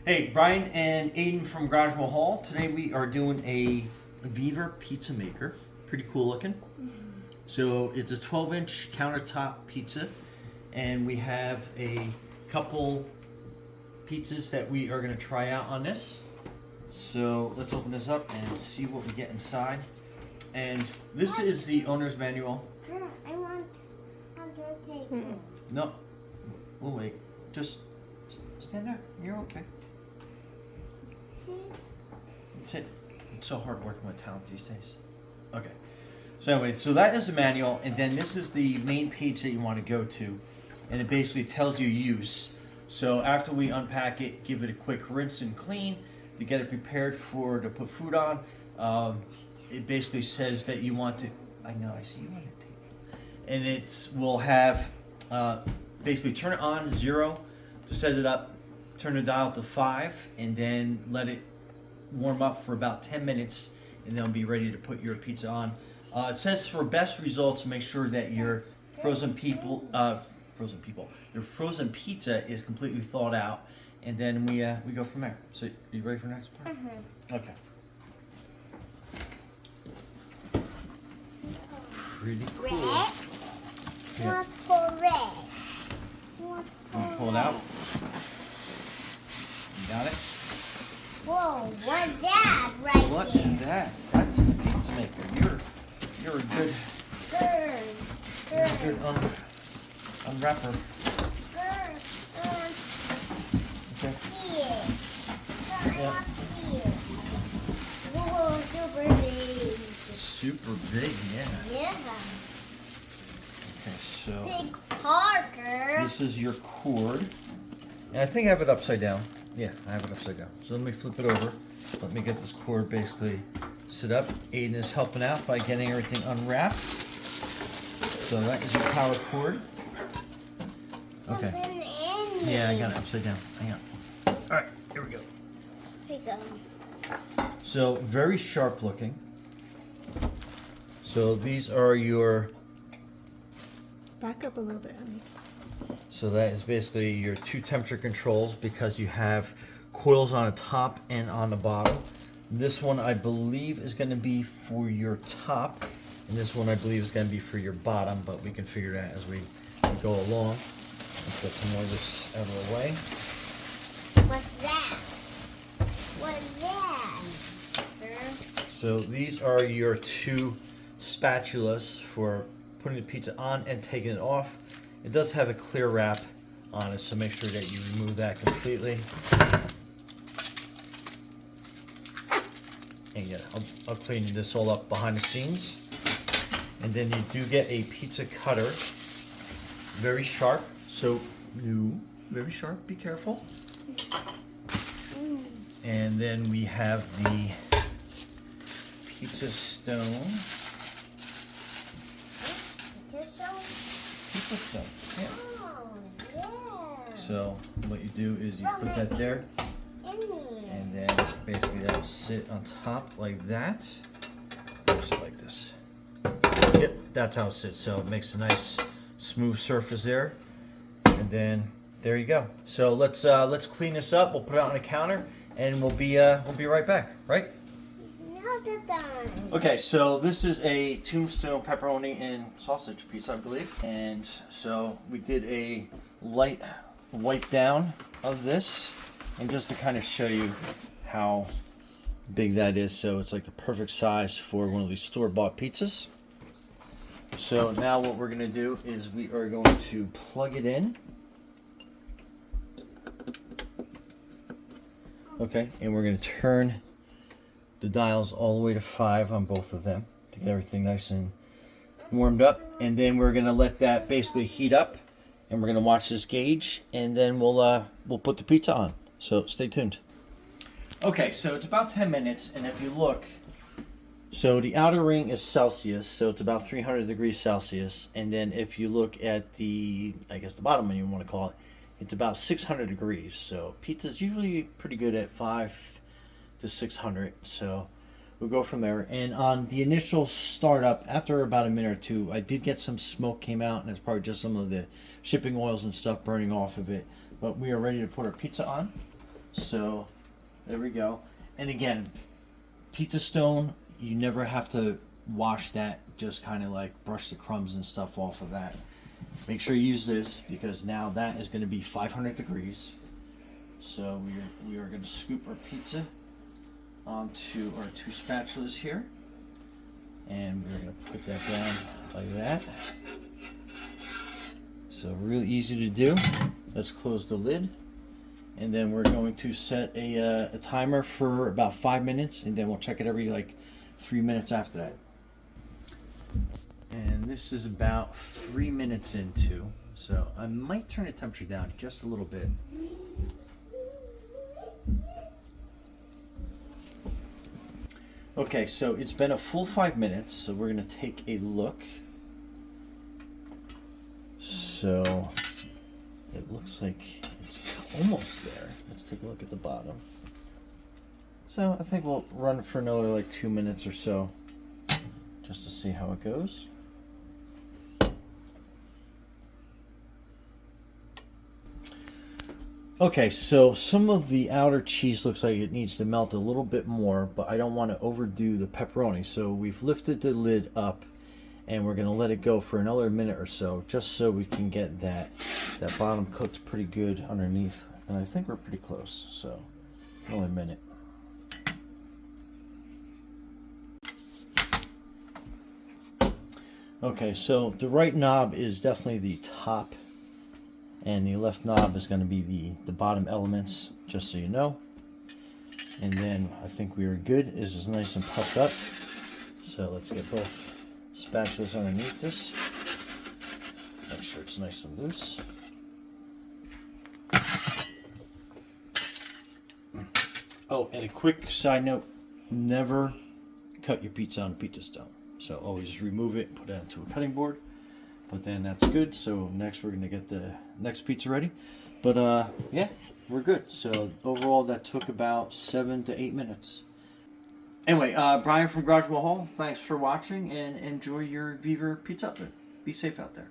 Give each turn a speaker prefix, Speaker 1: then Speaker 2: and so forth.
Speaker 1: Hey, Brian and Aiden from Garage Mahal. Today we are doing a Vevor pizza maker. Pretty cool looking. So it's a 12-inch countertop pizza, and we have a couple pizzas that we are going to try out on this. So let's open this up and see what we get inside. And this is the owner's manual.
Speaker 2: I want Undertaker.
Speaker 1: No, we'll wait. Just stand there. You're okay. That's it. It's so hard working with talent these days. Okay. So anyway, so that is the manual, and then this is the main page that you want to go to, and it basically tells you use. So after we unpack it, give it a quick rinse and clean to get it prepared to put food on. It basically says that you want to. I know. I see you on the tape. And it will have basically turn it on 0 to set it up. Turn the dial to 5, and then let it warm up for about 10 minutes, and then be ready to put your pizza on. It says for best results, make sure that your your frozen pizza is completely thawed out, and then we go from there. So you ready for the next part? Okay. Pretty cool.
Speaker 2: Red.
Speaker 1: Yeah.
Speaker 2: What's for red? What's for
Speaker 1: Wanna pull it out? You got it?
Speaker 2: Whoa, what's that right
Speaker 1: What
Speaker 2: there?
Speaker 1: is that? That's the pizza maker. You're a good unwrapper. Okay.
Speaker 2: Here.
Speaker 1: Yeah.
Speaker 2: Here. Whoa, super big.
Speaker 1: Super big, yeah.
Speaker 2: Yeah.
Speaker 1: Okay, so
Speaker 2: Big Parker.
Speaker 1: this is your cord. And I think I have it upside down. Yeah, I have it upside down. So let me flip it over. Let me get this cord basically set up. Aiden is helping out by getting everything unwrapped. So that is your power cord. Okay.
Speaker 2: Something in
Speaker 1: Yeah, I
Speaker 2: it.
Speaker 1: got it upside down. Hang on. All right, here we go.
Speaker 2: Here you go.
Speaker 1: So very sharp looking. So these are your.
Speaker 3: Back up a little bit, honey.
Speaker 1: So that is basically your 2 temperature controls, because you have coils on the top and on the bottom. This one I believe is going to be for your top, and this one I believe is going to be for your bottom, but we can figure that as we go along. Let's get some more of this out of the way.
Speaker 2: What's that? What's that?
Speaker 1: So these are your 2 spatulas for putting the pizza on and taking it off. It does have a clear wrap on it, so make sure that you remove that completely. And yeah, I'll clean this all up behind the scenes. And then you do get a pizza cutter, very sharp. So very sharp. Be careful. And then we have the pizza stone. Pizza stone. Yeah.
Speaker 2: Oh, yeah.
Speaker 1: So what you do is you put that there,
Speaker 2: In here.
Speaker 1: and then basically that'll sit on top like that. Just like this. Yep, that's how it sits. So it makes a nice smooth surface there. And then there you go. So let's clean this up. We'll put it out on the counter, and we'll be right back. Right?
Speaker 2: Now the time.
Speaker 1: Okay, so this is a tombstone pepperoni and sausage pizza, I believe. And so we did a light wipe down of this, and just to kind of show you how big that is. So it's like the perfect size for one of these store-bought pizzas. So now what we're gonna do is we are going to plug it in. Okay, and we're gonna turn the dials all the way to 5 on both of them to get everything nice and warmed up, and then we're gonna let that basically heat up, and we're gonna watch this gauge, and then we'll put the pizza on. So stay tuned. Okay, so it's about 10 minutes, and if you look, so the outer ring is Celsius, so it's about 300 degrees Celsius, and then if you look at the, I guess the bottom one you want to call it, it's about 600 degrees. So pizza's usually pretty good at 5 to 600, so we'll go from there. And on the initial startup, after about a minute or two, I did get some smoke came out, and it's probably just some of the shipping oils and stuff burning off of it. But we are ready to put our pizza on. So there we go. And again, pizza stone, you never have to wash that, just kind of like brush the crumbs and stuff off of that. Make sure you use this, because now that is going to be 500 degrees. So we are going to scoop our pizza onto our 2 spatulas here, and we're going to put that down like that. So really easy to do. Let's close the lid, and then we're going to set a timer for about 5 minutes, and then we'll check it every like 3 minutes after that. And this is about 3 minutes into, so I might turn the temperature down just a little bit. Okay, so it's been a full 5 minutes, so we're going to take a look. So it looks like it's almost there. Let's take a look at the bottom. So I think we'll run for another like 2 minutes or so, just to see how it goes. Okay, so some of the outer cheese looks like it needs to melt a little bit more, but I don't want to overdo the pepperoni. So we've lifted the lid up, and we're going to let it go for another minute or so, just so we can get that bottom cooked pretty good underneath. And I think we're pretty close, so another minute. Okay, so the right knob is definitely the top, and the left knob is going to be the bottom elements, just so you know. And then I think we are good. This is nice and puffed up. So let's get both spatulas underneath this. Make sure it's nice and loose. Oh, and a quick side note, never cut your pizza on a pizza stone. So always remove it, put it onto a cutting board. But then that's good. So next we're going to get the next pizza ready. But yeah, we're good. So overall that took about 7 to 8 minutes. Anyway, Brian from Garage Hall, thanks for watching, and enjoy your Vevor pizza oven. Be safe out there.